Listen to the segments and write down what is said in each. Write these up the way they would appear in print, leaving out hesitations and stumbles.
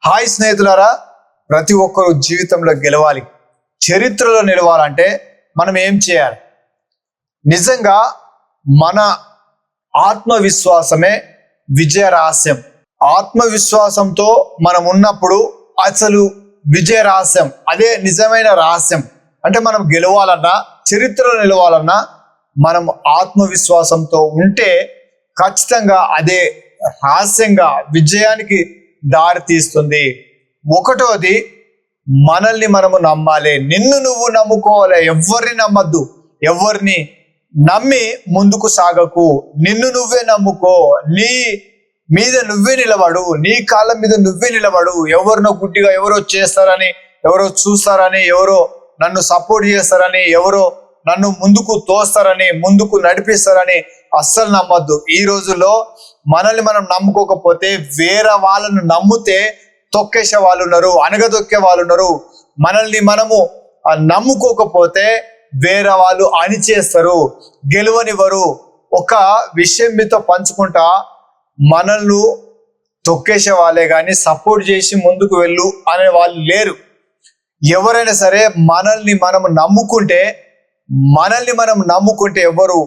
Hi స్నేహితులారా, ప్రతి ఒక్కరు జీవితంలో గెలవాలి, చరిత్రలో నిలవాలంటే మనం ఏం చేయాలి? నిజంగా మన ఆత్మవిశ్వాసమే విజయ రహస్యం. ఆత్మవిశ్వాసంతో మనం ఉన్నప్పుడు అసలు విజయ రహస్యం అదే నిజమైన రహస్యం. అంటే మనం గెలవాలన్నా, చరిత్రలో నిలవాలన్నా మనం ఆత్మవిశ్వాసంతో ఉంటే ఖచ్చితంగా అదే రహస్యంగా విజయానికి దారి తీస్తుంది. ఒకటోది, మనల్ని మనము నమ్మాలి. నిన్ను నువ్వు నమ్ముకోవాలి, ఎవరిని నమ్మద్దు. ఎవరిని నమ్మి ముందుకు సాగకు, నిన్ను నువ్వే నమ్ముకో. నీ మీద నువ్వే నిలబడు, నీ కాళ్ళ మీద నువ్వే నిలబడు. ఎవరినో గుడ్డిగా ఎవరో చేస్తారని, ఎవరో చూస్తారని, ఎవరో నన్ను సపోర్ట్ చేస్తారని, ఎవరో నన్ను ముందుకు తోస్తారని, ముందుకు నడిపిస్తారని అస్సలు నమ్మద్దు. ఈ రోజుల్లో మనల్ని మనం నమ్ముకోకపోతే వేరే వాళ్ళను నమ్మితే తొక్కేసే వాళ్ళు ఉన్నారు, అనగదొక్కే వాళ్ళు ఉన్నారు. మనల్ని మనము నమ్ముకోకపోతే వేరే వాళ్ళు అణిచేస్తారు, గెలవనివ్వరు. ఒక విషయం మీతో పంచుకుంటా, మనల్ని తొక్కేసే వాళ్ళే కానీ సపోర్ట్ చేసి ముందుకు వెళ్ళు అనే వాళ్ళు లేరు. ఎవరైనా సరే మనల్ని మనం నమ్ముకుంటే ఎవరు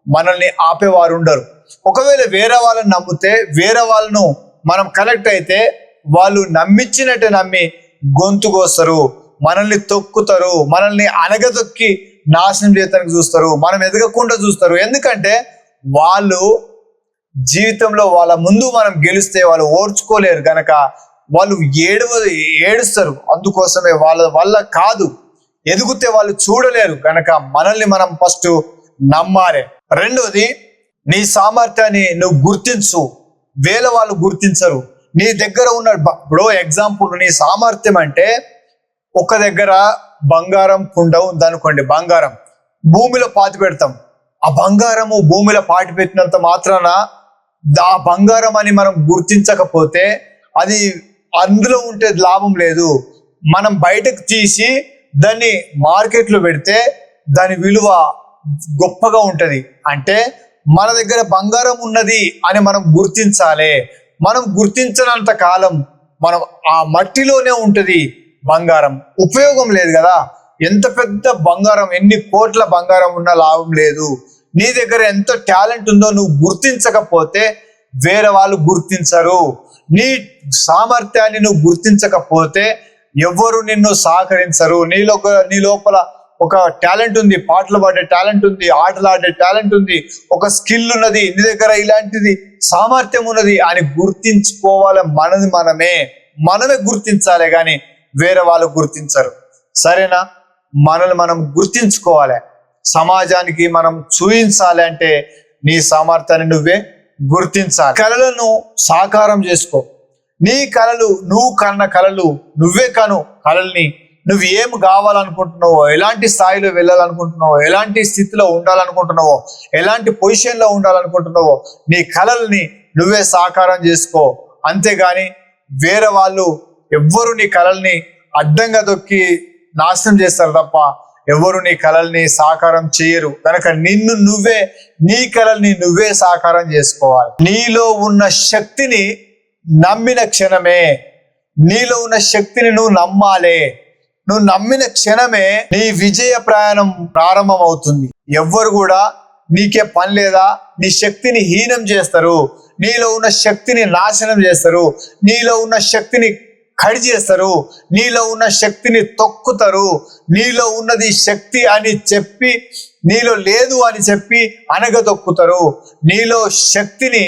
మనల్ని ఆపేవారు ఉండరు. ఒకవేళ వేరే వాళ్ళని నమ్మితే, వేరే వాళ్ళను మనం కనెక్ట్ అయితే వాళ్ళు నమ్మించినట్టే నమ్మి గొంతుకొస్తారు, మనల్ని తొక్కుతారు, మనల్ని అనగదొక్కి నాశనం చేయడానికి చూస్తారు, మనం ఎదగకుండా చూస్తారు. ఎందుకంటే వాళ్ళు జీవితంలో వాళ్ళ ముందు మనం గెలిస్తే వాళ్ళు ఓర్చుకోలేరు గనక వాళ్ళు ఏడుస్తారు. అందుకోసమే వాళ్ళ వల్ల కాదు, ఎదిగితే వాళ్ళు చూడలేరు గనక మనల్ని మనం ఫస్ట్ నమ్మాలి. రెండోది, నీ సామర్థ్యాన్ని నువ్వు గుర్తించు, వేరే వాళ్ళు గుర్తించరు. నీ దగ్గర ఉన్న ఇప్పుడు ఎగ్జాంపుల్, నీ సామర్థ్యం అంటే ఒక దగ్గర బంగారం కుండ ఉందనుకోండి, బంగారం భూమిలో పాతి పెడతాం. ఆ బంగారము భూమిలో పాతి పెట్టినంత మాత్రాన ఆ బంగారం అని మనం గుర్తించకపోతే అది అందులో ఉంటే లాభం లేదు. మనం బయటకు తీసి దాన్ని మార్కెట్లో పెడితే దాని విలువ గొప్పగా ఉంటది. అంటే మన దగ్గర బంగారం ఉన్నది అని మనం గుర్తించాలి. మనం గుర్తించినంత కాలం మనం ఆ మట్టిలోనే ఉంటది బంగారం, ఉపయోగం లేదు కదా. ఎంత పెద్ద బంగారం, ఎన్ని కోట్ల బంగారం ఉన్నా లాభం లేదు. నీ దగ్గర ఎంత టాలెంట్ ఉందో నువ్వు గుర్తించకపోతే వేరే వాళ్ళు గుర్తించరు. నీ సామర్థ్యాన్ని నువ్వు గుర్తించకపోతే ఎవరు నిన్ను సహకరించరు. నీ లోపల ఒక టాలెంట్ ఉంది, పాటలు పాడే టాలెంట్ ఉంది, ఆటలు ఆడే టాలెంట్ ఉంది, ఒక స్కిల్ ఉన్నది, నీ దగ్గర ఇలాంటిది సామర్థ్యం ఉన్నది అని గుర్తించుకోవాలి. మనమే గుర్తించాలి కానీ వేరే వాళ్ళు గుర్తించరు. సరేనా? మనల్ని మనం గుర్తించుకోవాలి, సమాజానికి మనం చూపించాలి. అంటే నీ సామర్థ్యాన్ని నువ్వే గుర్తించాలి. కళలను సాకారం చేసుకో. నీ కళలు, నువ్వు కన్న కళలు నువ్వే కను. కళల్ని నువ్వు ఏం కావాలనుకుంటున్నావో, ఎలాంటి స్థాయిలో వెళ్ళాలనుకుంటున్నావో, ఎలాంటి స్థితిలో ఉండాలనుకుంటున్నావో, ఎలాంటి పొజిషన్లో ఉండాలనుకుంటున్నావో నీ కళల్ని నువ్వే సాకారం చేసుకో. అంతేగాని వేరే వాళ్ళు ఎవ్వరు నీ కళల్ని అడ్డంగా దొక్కి నాశనం చేస్తారు తప్ప ఎవరు నీ కళల్ని సాకారం చేయరు. కనుక నీ కళల్ని నువ్వే సాకారం చేసుకోవాలి. నీలో ఉన్న శక్తిని నమ్మిన క్షణమే, నీలో ఉన్న శక్తిని నువ్వు నమ్మాలి. నువ్వు నమ్మిన క్షణమే నీ విజయ ప్రయాణం ప్రారంభం అవుతుంది. ఎవ్వరు కూడా నీకే పని లేదా, నీ శక్తిని హీనం చేస్తారు, నీలో ఉన్న శక్తిని నాశనం చేస్తారు, నీలో ఉన్న శక్తిని కడి చేస్తారు, నీలో ఉన్న శక్తిని తొక్కుతారు. నీలో ఉన్నది శక్తి అని చెప్పి నీలో లేదు అని చెప్పి అనగదొక్కుతారు. నీలో శక్తిని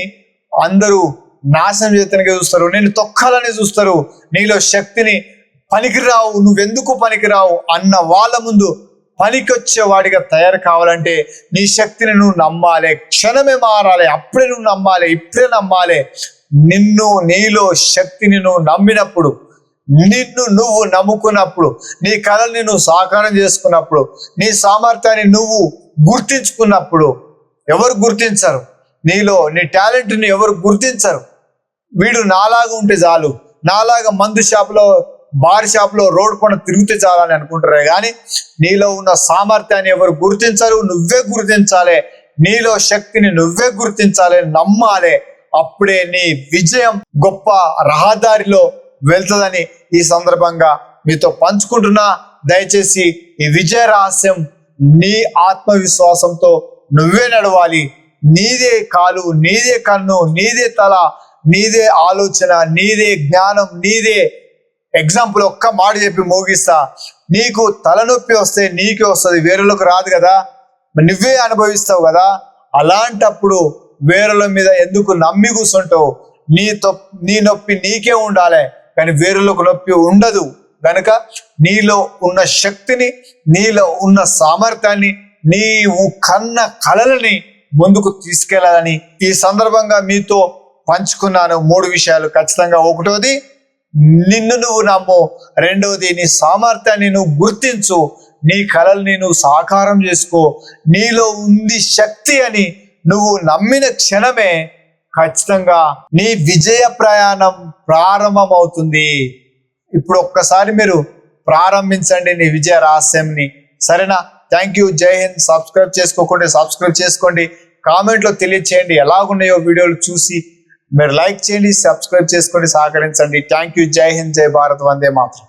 అందరూ నాశనం చేయడానికి చూస్తారు, నేను తొక్కాలని చూస్తారు. నీలో శక్తిని పనికిరావు, నువ్వెందుకు పనికిరావు అన్న వాళ్ళ ముందు పనికొచ్చే వాడిగా తయారు కావాలంటే నీ శక్తిని నువ్వు నమ్మాలి. క్షణమే మారాలి, అప్పుడే నువ్వు నమ్మాలి, ఇప్పుడే నమ్మాలి. నీలో శక్తిని నువ్వు నమ్మినప్పుడు, నిన్ను నువ్వు నమ్ముకున్నప్పుడు, నీ కళల్ని నువ్వు సాకారం చేసుకున్నప్పుడు, నీ సామర్థ్యాన్ని నువ్వు గుర్తించుకున్నప్పుడు ఎవరు గుర్తించరు. నీ టాలెంట్ని ఎవరు గుర్తించరు. వీడు నాలాగా ఉంటే చాలు, నాలాగా మందు షాపులో, బార్ షాప్లో, రోడ్ పైన తిరిగితే చాలని అనుకుంటారే కానీ నీలో ఉన్న సామర్థ్యాన్ని ఎవరు గుర్తించరు. నువ్వే గుర్తించాలి, నీలో శక్తిని నువ్వే గుర్తించాలి, నమ్మాలి. అప్పుడే నీ విజయం గొప్ప రహదారిలో వెళ్తుందని ఈ సందర్భంగా మీతో పంచుకుంటున్నా. దయచేసి ఈ విజయ రహస్యం నీ ఆత్మవిశ్వాసంతో నువ్వే నడవాలి. నీదే కాలు, నీదే కన్ను, నీదే తల, నీదే ఆలోచన, నీదే జ్ఞానం, నీదే. ఎగ్జాంపుల్ ఒక్క మాట చెప్పి ముగిస్తా. నీకు తలనొప్పి వస్తే నీకే వస్తుంది, వేరేలకు రాదు కదా, నువ్వే అనుభవిస్తావు కదా. అలాంటప్పుడు వేరేల మీద ఎందుకు నమ్మి కూర్చుంటావు? నీ నొప్పి నీకే ఉండాలి, కానీ వేరేలకు నొప్పి ఉండదు. కనుక నీలో ఉన్న శక్తిని, నీలో ఉన్న సామర్థ్యాన్ని, నీవు కన్న కలలని ముందుకు తీసుకెళ్లాలని ఈ సందర్భంగా మీతో పంచుకున్నాను. 3 విషయాలు ఖచ్చితంగా. ఒకటోది, నిన్ను నువ్వు నమ్ము. రెండవది, నీ సామర్థ్యాన్ని నువ్వు గుర్తించు. నీ కలల్ని నువ్వు సాకారం చేసుకో. నీలో ఉంది శక్తి అని నువ్వు నమ్మిన క్షణమే ఖచ్చితంగా నీ విజయ ప్రయాణం ప్రారంభమవుతుంది. ఇప్పుడు ఒక్కసారి మీరు ప్రారంభించండి నీ విజయ రహస్యంని. సరేనా? Thank you. జై హింద్. సబ్స్క్రైబ్ చేసుకోండి, సబ్స్క్రైబ్ చేసుకోండి. కామెంట్లో తెలియచేయండి ఎలాగున్నాయో వీడియోలు చూసి. మీరు లైక్ చేయండి, సబ్స్క్రైబ్ చేసుకోండి, సహకరించండి. Thank you. జై హింద్, జై భారత్, వందే మాతరం.